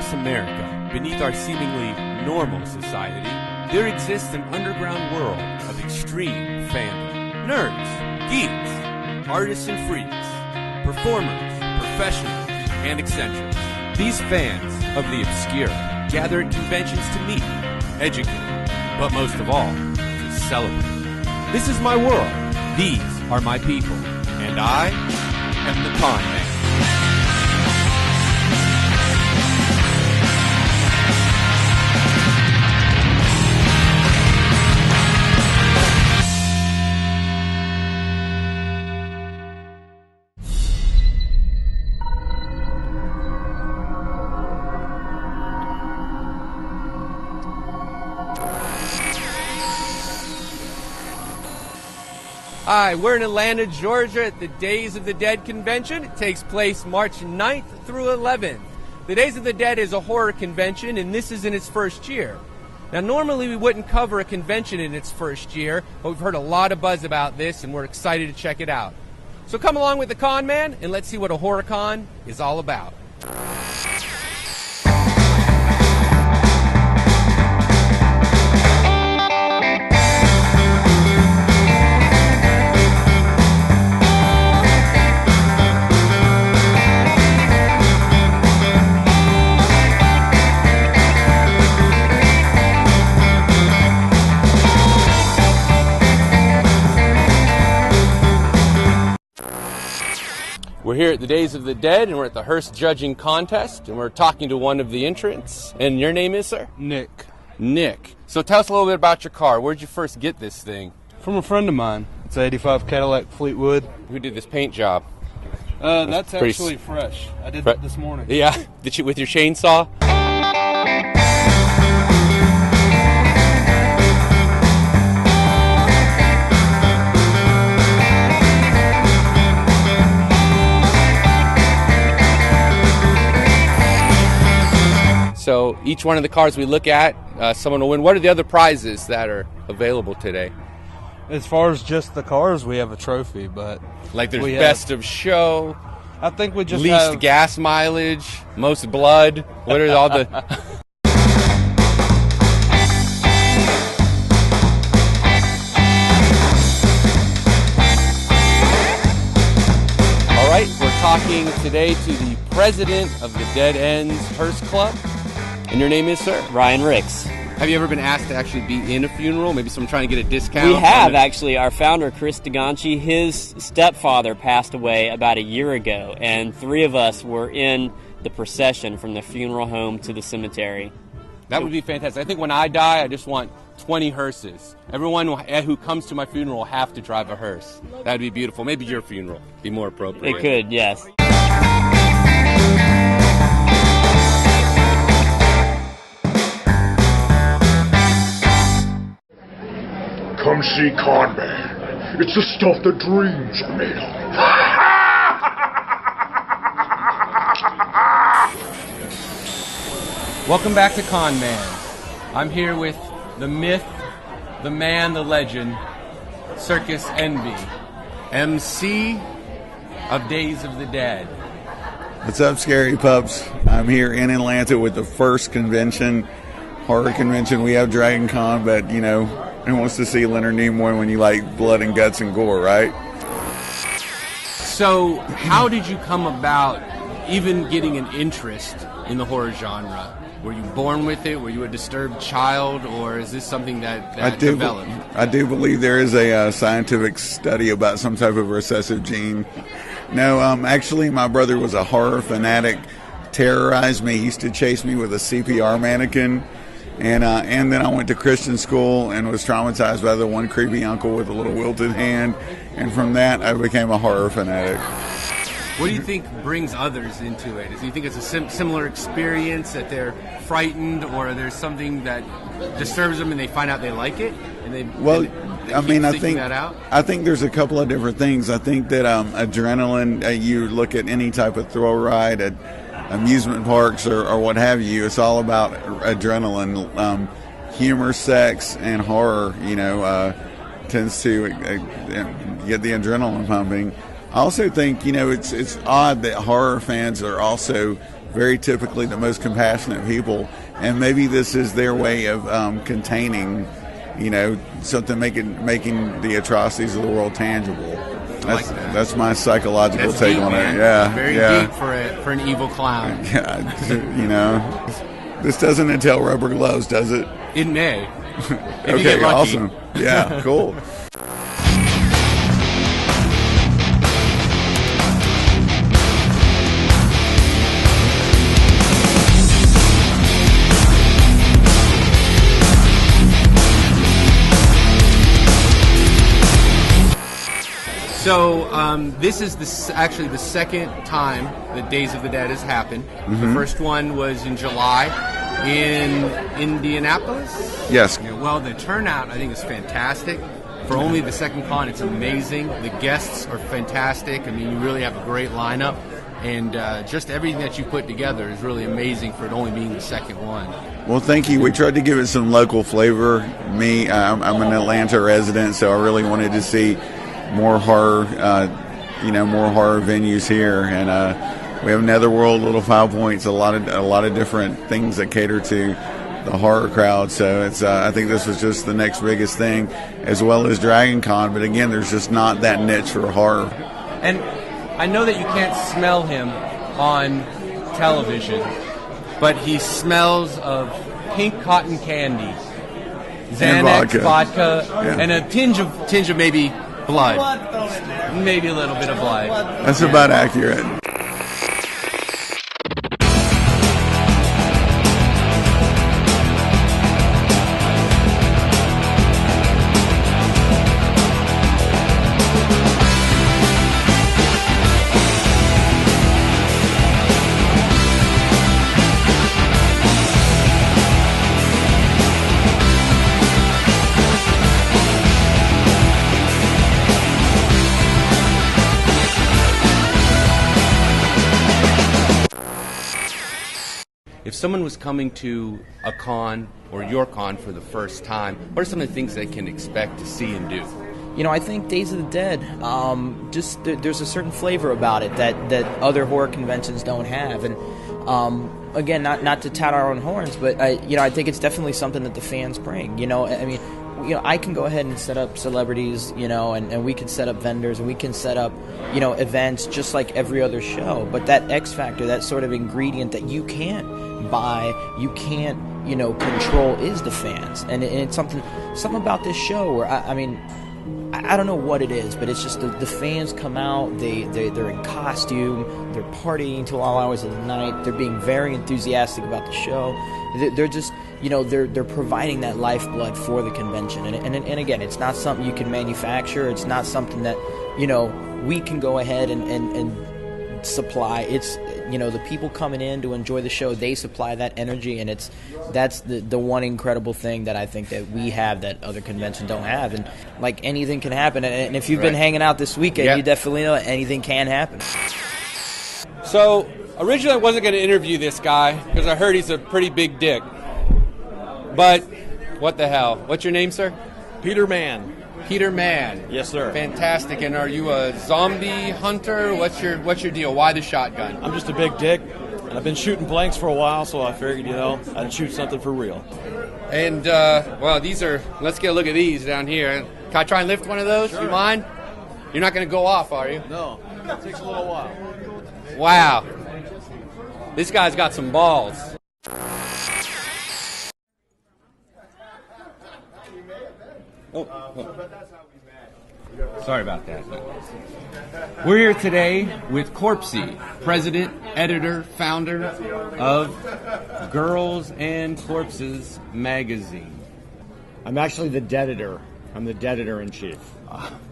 Across America, beneath our seemingly normal society, there exists an underground world of extreme fandom. Nerds, geeks, artists and freaks, performers, professionals, and eccentrics. These fans of the obscure gather at conventions to meet, educate, but most of all, to celebrate. This is my world. These are my people. And I am the Conman. Hi, we're in Atlanta, Georgia at the Days of the Dead convention. It takes place March 9th through 11th. The Days of the Dead is a horror convention, and this is in its first year. Now, normally we wouldn't cover a convention in its first year, but we've heard a lot of buzz about this, and we're excited to check it out. So come along with the Conman, and let's see what a horror con is all about. We're here at the Days of the Dead, and we're at the Hearst Judging Contest, and we're talking to one of the entrants. And your name is, sir? Nick. Nick. So tell us a little bit about your car. Where'd you first get this thing? From a friend of mine. It's an 85 Cadillac Fleetwood. Who did this paint job? That's actually fresh. I did that this morning. Yeah? Did you with your chainsaw? So each one of the cars we look at, someone will win. What are the other prizes that are available today? As far as just the cars, we have a trophy, but like there's best of show. I think we just least gas mileage, most blood. What are all the? All right, we're talking today to the president of the Dead Ends Hearst Club. And your name is, sir? Ryan Ricks. Have you ever been asked to actually be in a funeral? Maybe someone trying to get a discount? We have, actually. Our founder, Chris DeGanchi, his stepfather passed away about a year ago, and 3 of us were in the procession from the funeral home to the cemetery. That would be fantastic. I think when I die, I just want 20 hearses. Everyone who comes to my funeral will have to drive a hearse. That would be beautiful. Maybe your funeral would be more appropriate. It could, yes. Come see Conman. It's the stuff that dreams are made of. Welcome back to Conman. I'm here with the myth, the man, the legend, Circus Envy, MC of Days of the Dead. What's up, scary pups? I'm here in Atlanta with the first convention, horror convention. We have Dragon Con, but you know, who wants to see Leonard Nimoy when you like blood and guts and gore, right? So, how did you come about even getting an interest in the horror genre? Were you born with it? Were you a disturbed child? Or is this something that developed? I do believe there is a scientific study about some type of recessive gene. No, actually, my brother was a horror fanatic, terrorized me. He used to chase me with a CPR mannequin. And then I went to Christian school and was traumatized by the one creepy uncle with a little wilted hand. And from that, I became a horror fanatic. What do you think brings others into it? Do you think it's a similar experience, that they're frightened, or there's something that disturbs them and they find out they like it? And they I think there's a couple of different things. I think that adrenaline, you look at any type of thrill ride at amusement parks or what have you, it's all about adrenaline. Humor, sex, and horror, tends to get the adrenaline pumping. I also think, it's odd that horror fans are also very typically the most compassionate people, and maybe this is their way of containing, something making the atrocities of the world tangible. That's my psychological take deep, on man. it. Yeah, Very deep for an evil clown. Yeah, this doesn't entail rubber gloves, does it? It may. If you Okay, get lucky. awesome. Yeah, cool. So this is actually the second time that Days of the Dead has happened. Mm-hmm. The first one was in July in Indianapolis. Yes. Well, the turnout I think is fantastic. For only the second con, it's amazing. The guests are fantastic. I mean, you really have a great lineup. And just everything that you put together is really amazing for it only being the second one. Well, thank you. We tried to give it some local flavor. I'm an Atlanta resident, so I really wanted to see more horror, more horror venues here, and we have Netherworld, Little Five Points, a lot of different things that cater to the horror crowd. So it's I think this was just the next biggest thing, as well as Dragon Con. But again, there's just not that niche for horror. And I know that you can't smell him on television, but he smells of pink cotton candy, Xanax, vodka, and a tinge of maybe blood. Maybe a little bit of blood. That's about accurate. If someone was coming to a con or your con for the first time, what are some of the things they can expect to see and do? I think Days of the Dead, there's a certain flavor about it that other horror conventions don't have. And again, not to tout our own horns, but I think it's definitely something that the fans bring. I can go ahead and set up celebrities, and we can set up vendors, and we can set up, events just like every other show. But that X factor, that sort of ingredient that you can't buy, you can't, control, is the fans. And it's something about this show where, I don't know what it is, but it's just the fans come out, they're in costume, they're partying till all hours of the night, they're being very enthusiastic about the show. They're just, they're providing that lifeblood for the convention. And again, it's not something you can manufacture. It's not something that, we can go ahead and supply. It's, the people coming in to enjoy the show, they supply that energy, and that's the one incredible thing that I think that we have that other conventions don't have. And like, anything can happen. And if you've been hanging out this weekend, you definitely know anything can happen. So originally I wasn't going to interview this guy because I heard he's a pretty big dick. But what the hell? What's your name, sir? Peter Mann. Peter Mann. Yes, sir. Fantastic. And are you a zombie hunter? What's your deal? Why the shotgun? I'm just a big dick, and I've been shooting blanks for a while, so I figured, I'd shoot something for real. And, let's get a look at these down here. Can I try and lift one of those? Sure. You mind? You're not going to go off, are you? No. It takes a little while. Wow. This guy's got some balls. Sorry about that. We're here today with Corpsey, president, editor, founder of Girls and Corpses magazine. I'm actually the dead-editor. I'm the dead-editor-in-chief.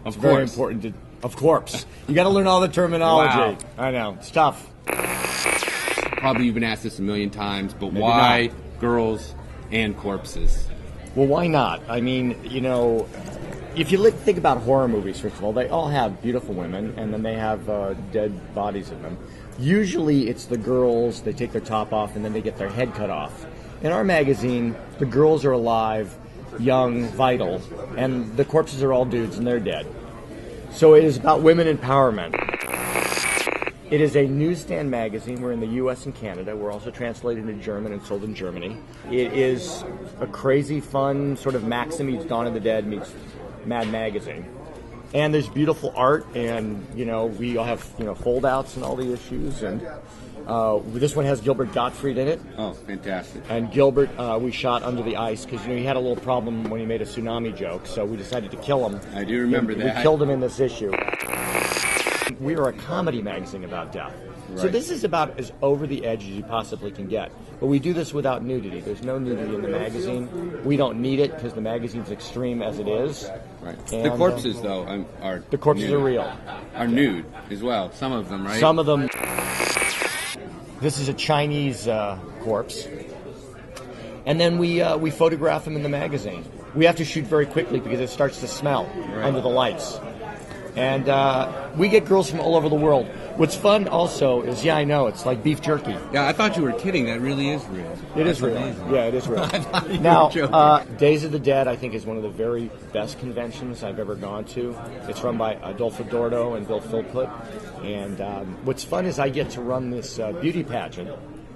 It's very important of course. You got to learn all the terminology. Wow. I know. It's tough. Probably you've been asked this a million times, but maybe why not. Girls and Corpses? Well, why not? I mean, if you think about horror movies, first of all, they all have beautiful women, and then they have dead bodies in them. Usually it's the girls, they take their top off, and then they get their head cut off. In our magazine, the girls are alive, young, vital, and the corpses are all dudes, and they're dead. So it is about women empowerment. It is a newsstand magazine. We're in the U.S. and Canada. We're also translated into German and sold in Germany. It is a crazy, fun sort of Maxim meets Dawn of the Dead meets Mad Magazine. And there's beautiful art, and we all have foldouts and all the issues. And this one has Gilbert Gottfried in it. Oh, fantastic! And Gilbert, we shot under the ice because he had a little problem when he made a tsunami joke, so we decided to kill him. I do remember that. We killed him in this issue. We are a comedy magazine about death. Right. So this is about as over the edge as you possibly can get. But we do this without nudity. There's no nudity in the magazine. We don't need it because the magazine's extreme as it is. Right. And, the corpses, though, are the corpses nude. are real. Are nude as well. Some of them, right? Some of them. This is a Chinese corpse. And then we photograph them in the magazine. We have to shoot very quickly because it starts to smell under the lights. And we get girls from all over the world. What's fun also is, I know, it's like beef jerky. Yeah, I thought you were kidding. That really is real. It is real. Amazing. Yeah, it is real. I thought you now, were joking. Days of the Dead, I think, is one of the very best conventions I've ever gone to. It's run by Adolfo Dordo and Bill Philpott. And what's fun is I get to run this beauty pageant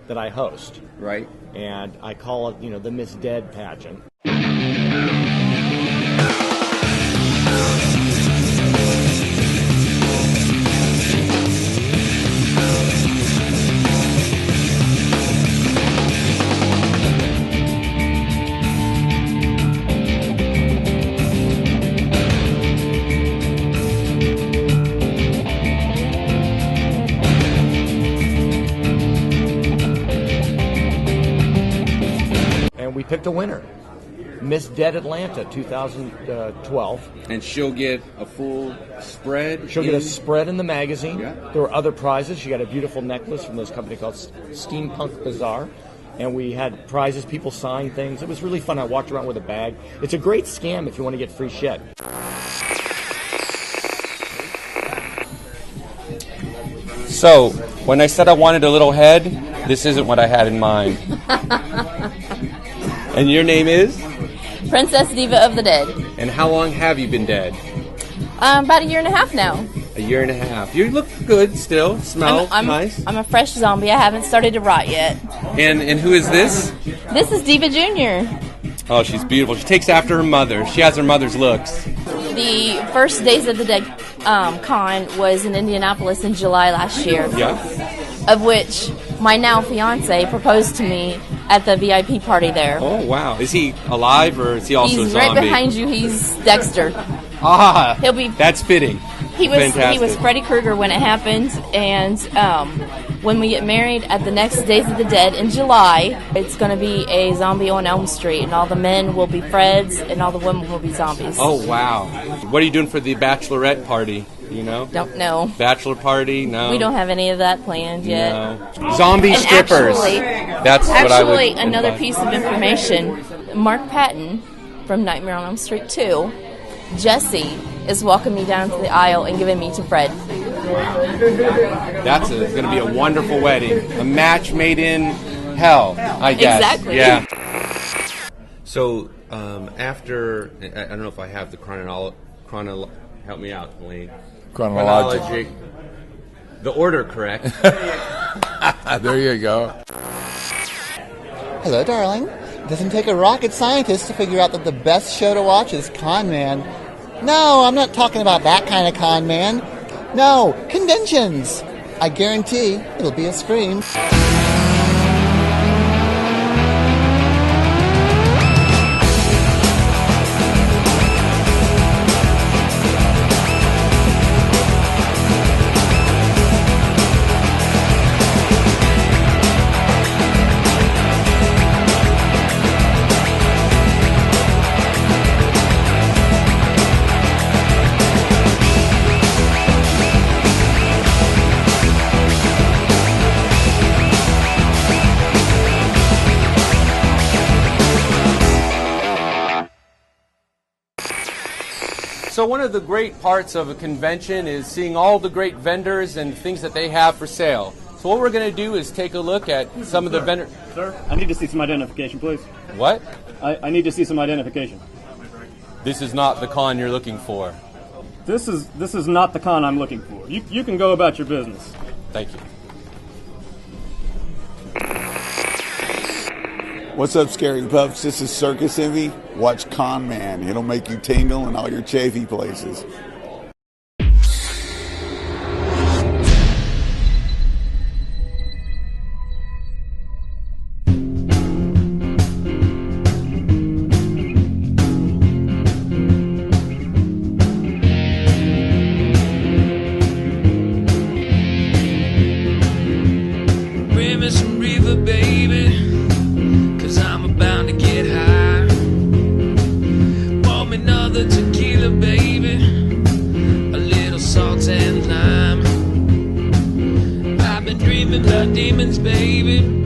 that I host. Right. And I call it, the Miss Dead pageant. We picked a winner, Miss Dead Atlanta 2012. And she'll get a full spread? She'll get a spread in the magazine. Yeah. There were other prizes. She got a beautiful necklace from this company called Steampunk Bazaar. And we had prizes, people signed things. It was really fun. I walked around with a bag. It's a great scam if you want to get free shit. So, when I said I wanted a little head, this isn't what I had in mind. And your name is? Princess Diva of the Dead. And how long have you been dead? About a year and a half now. A year and a half. You look good still. Smell nice. I'm a fresh zombie. I haven't started to rot yet. And who is this? This is Diva Jr. Oh, she's beautiful. She takes after her mother. She has her mother's looks. The first Days of the Dead con was in Indianapolis in July last year. Yeah. Of which my now fiance proposed to me at the VIP party there. Oh, wow. Is he alive or is he also a zombie? He's right behind you. He's Dexter. Ah, He'll be. That's fitting. He was Fantastic. Freddy Krueger when it happened, and when we get married at the next Days of the Dead in July, it's going to be a zombie on Elm Street, and all the men will be Freds, and all the women will be zombies. Oh, wow. What are you doing for the bachelorette party? You know? Don't know. Bachelor party? No. We don't have any of that planned yet. No. Zombie and strippers. That's what I would. Actually, another invite. piece of information: Mark Patton from Nightmare on Elm Street 2, Jesse is walking me down to the aisle and giving me to Fred. That's going to be a wonderful wedding. A match made in hell, I guess. Exactly. Yeah. So after, I don't know if I have the help me out, Lee. Chronologic. The order correct. There you go. Hello, darling. It doesn't take a rocket scientist to figure out that the best show to watch is Conman. No, I'm not talking about that kind of Conman. No, conventions. I guarantee it'll be a scream. So one of the great parts of a convention is seeing all the great vendors and things that they have for sale. So what we're going to do is take a look at some of the vendors. Sir, I need to see some identification, please. What? I need to see some identification. This is not the con you're looking for. This is not the con I'm looking for. You can go about your business. Thank you. What's up, Scary Pups? This is Circus Envy. Watch Conman. It'll make you tingle in all your chafy places. Bring me some river, baby, 'cause I'm about to get high. Pour me another tequila, baby, a little salt and lime. I've been dreaming about demons, baby.